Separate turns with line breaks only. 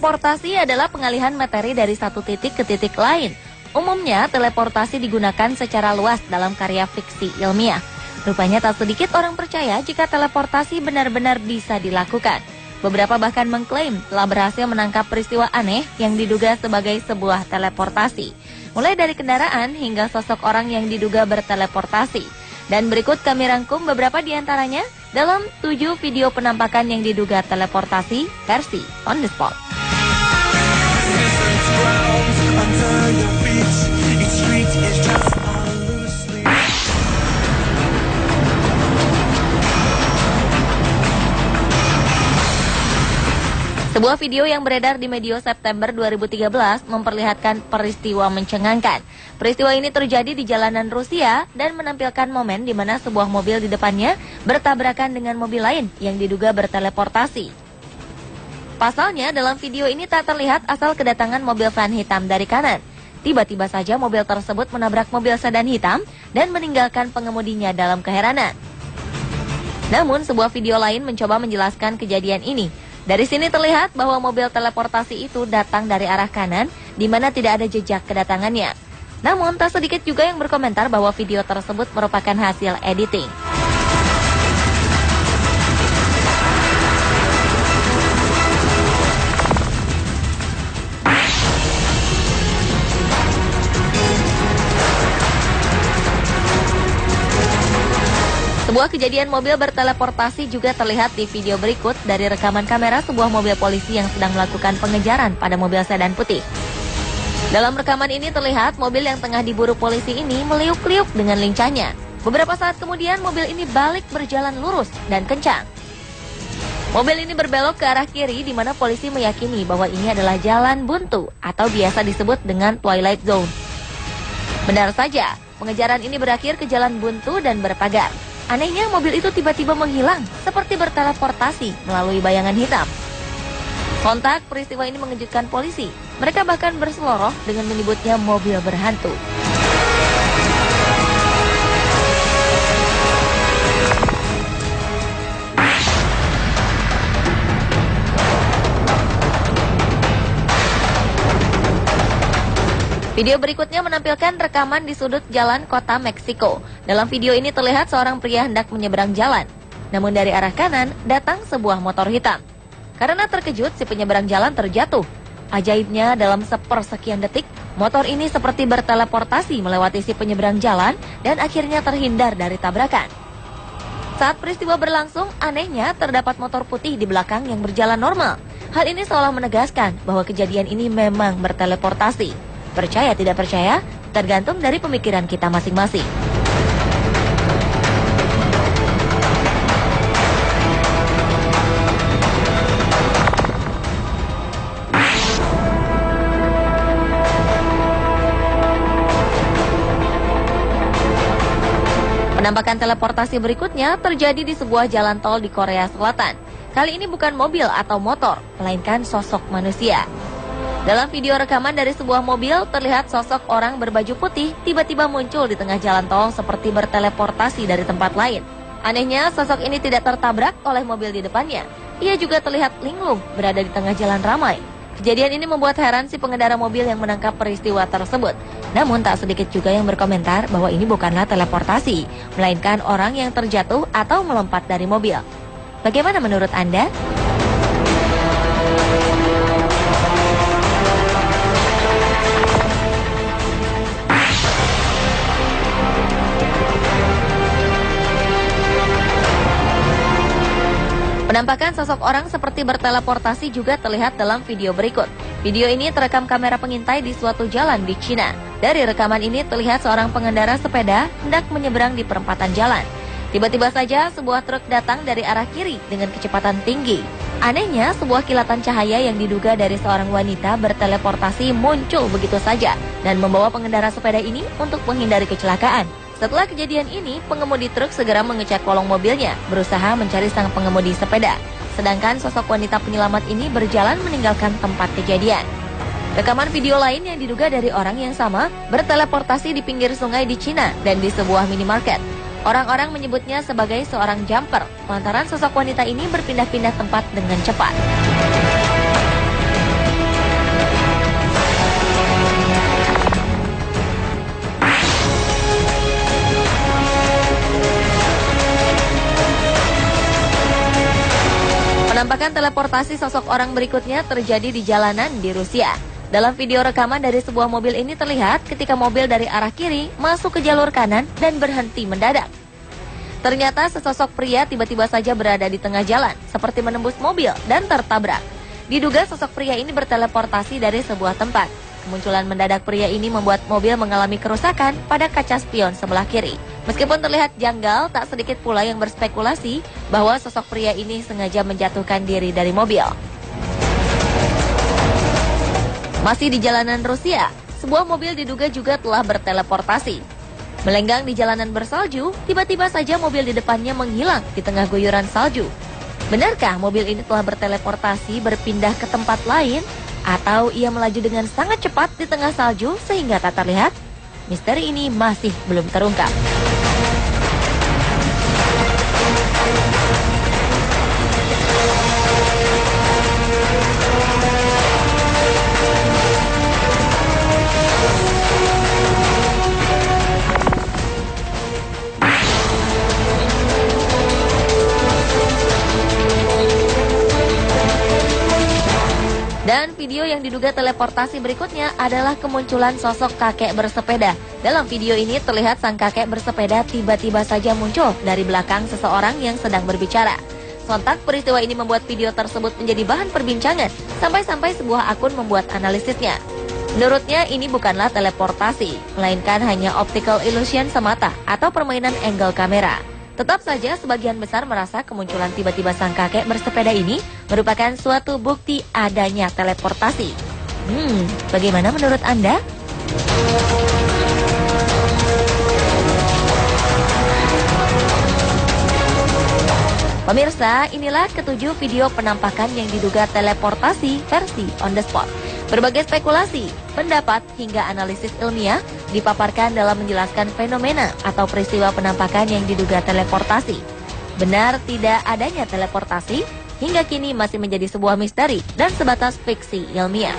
Teleportasi adalah pengalihan materi dari satu titik ke titik lain. Umumnya, teleportasi digunakan secara luas dalam karya fiksi ilmiah. Rupanya tak sedikit orang percaya jika teleportasi benar-benar bisa dilakukan. Beberapa bahkan mengklaim telah berhasil menangkap peristiwa aneh yang diduga sebagai sebuah teleportasi. Mulai dari kendaraan hingga sosok orang yang diduga berteleportasi. Dan berikut kami rangkum beberapa di antaranya dalam 7 video penampakan yang diduga teleportasi versi On The Spot. Sebuah video yang beredar di media September 2013 memperlihatkan peristiwa mencengangkan. Peristiwa ini terjadi di jalanan Rusia dan menampilkan momen di mana sebuah mobil di depannya bertabrakan dengan mobil lain yang diduga berteleportasi. Pasalnya, dalam video ini tak terlihat asal kedatangan mobil van hitam dari kanan. Tiba-tiba saja mobil tersebut menabrak mobil sedan hitam dan meninggalkan pengemudinya dalam keheranan. Namun, sebuah video lain mencoba menjelaskan kejadian ini. Dari sini terlihat bahwa mobil teleportasi itu datang dari arah kanan, di mana tidak ada jejak kedatangannya. Namun, tak sedikit juga yang berkomentar bahwa video tersebut merupakan hasil editing. Sebuah kejadian mobil berteleportasi juga terlihat di video berikut dari rekaman kamera sebuah mobil polisi yang sedang melakukan pengejaran pada mobil sedan putih. Dalam rekaman ini terlihat mobil yang tengah diburu polisi ini meliuk-liuk dengan lincahnya. Beberapa saat kemudian mobil ini balik berjalan lurus dan kencang. Mobil ini berbelok ke arah kiri di mana polisi meyakini bahwa ini adalah jalan buntu atau biasa disebut dengan Twilight Zone. Benar saja, pengejaran ini berakhir ke jalan buntu dan berpagar. Anehnya mobil itu tiba-tiba menghilang seperti berteleportasi melalui bayangan hitam. Sontak peristiwa ini mengejutkan polisi. Mereka bahkan berseloroh dengan menyebutnya mobil berhantu. Video berikutnya menampilkan rekaman di sudut jalan kota Meksiko. Dalam video ini terlihat seorang pria hendak menyeberang jalan. Namun dari arah kanan datang sebuah motor hitam. Karena terkejut, si penyeberang jalan terjatuh. Ajaibnya, dalam sepersekian detik, motor ini seperti berteleportasi melewati si penyeberang jalan dan akhirnya terhindar dari tabrakan. Saat peristiwa berlangsung, anehnya terdapat motor putih di belakang yang berjalan normal. Hal ini seolah menegaskan bahwa kejadian ini memang berteleportasi. Percaya tidak percaya, tergantung dari pemikiran kita masing-masing. Penampakan teleportasi berikutnya terjadi di sebuah jalan tol di Korea Selatan. Kali ini bukan mobil atau motor, melainkan sosok manusia. Dalam video rekaman dari sebuah mobil, terlihat sosok orang berbaju putih tiba-tiba muncul di tengah jalan tol seperti berteleportasi dari tempat lain. Anehnya, sosok ini tidak tertabrak oleh mobil di depannya. Ia juga terlihat linglung berada di tengah jalan ramai. Kejadian ini membuat heran si pengendara mobil yang menangkap peristiwa tersebut. Namun tak sedikit juga yang berkomentar bahwa ini bukanlah teleportasi, melainkan orang yang terjatuh atau melompat dari mobil. Bagaimana menurut Anda? Penampakan sosok orang seperti berteleportasi juga terlihat dalam video berikut. Video ini terekam kamera pengintai di suatu jalan di Cina. Dari rekaman ini terlihat seorang pengendara sepeda hendak menyeberang di perempatan jalan. Tiba-tiba saja sebuah truk datang dari arah kiri dengan kecepatan tinggi. Anehnya, sebuah kilatan cahaya yang diduga dari seorang wanita berteleportasi muncul begitu saja dan membawa pengendara sepeda ini untuk menghindari kecelakaan. Setelah kejadian ini, pengemudi truk segera mengecek kolong mobilnya, berusaha mencari sang pengemudi sepeda. Sedangkan sosok wanita penyelamat ini berjalan meninggalkan tempat kejadian. Rekaman video lain yang diduga dari orang yang sama berteleportasi di pinggir sungai di Cina dan di sebuah minimarket. Orang-orang menyebutnya sebagai seorang jumper, lantaran sosok wanita ini berpindah-pindah tempat dengan cepat. Gerakan teleportasi sosok orang berikutnya terjadi di jalanan di Rusia. Dalam video rekaman dari sebuah mobil ini terlihat ketika mobil dari arah kiri masuk ke jalur kanan dan berhenti mendadak. Ternyata sesosok pria tiba-tiba saja berada di tengah jalan, seperti menembus mobil dan tertabrak. Diduga sosok pria ini berteleportasi dari sebuah tempat. Kemunculan mendadak pria ini membuat mobil mengalami kerusakan pada kaca spion sebelah kiri. Meskipun terlihat janggal, tak sedikit pula yang berspekulasi bahwa sosok pria ini sengaja menjatuhkan diri dari mobil. Masih di jalanan Rusia, sebuah mobil diduga juga telah berteleportasi. Melenggang di jalanan bersalju, tiba-tiba saja mobil di depannya menghilang di tengah guyuran salju. Benarkah mobil ini telah berteleportasi berpindah ke tempat lain? Atau ia melaju dengan sangat cepat di tengah salju sehingga tak terlihat? Misteri ini masih belum terungkap. Dan video yang diduga teleportasi berikutnya adalah kemunculan sosok kakek bersepeda. Dalam video ini terlihat sang kakek bersepeda tiba-tiba saja muncul dari belakang seseorang yang sedang berbicara. Sontak peristiwa ini membuat video tersebut menjadi bahan perbincangan, sampai-sampai sebuah akun membuat analisisnya. Menurutnya ini bukanlah teleportasi, melainkan hanya optical illusion semata atau permainan angle kamera. Tetap saja sebagian besar merasa kemunculan tiba-tiba sang kakek bersepeda ini merupakan suatu bukti adanya teleportasi. Bagaimana menurut Anda? Pemirsa, inilah ketujuh video penampakan yang diduga teleportasi versi on the spot. Berbagai spekulasi, pendapat, hingga analisis ilmiah dipaparkan dalam menjelaskan fenomena atau peristiwa penampakan yang diduga teleportasi. Benar tidak adanya teleportasi, hingga kini masih menjadi sebuah misteri dan sebatas fiksi ilmiah.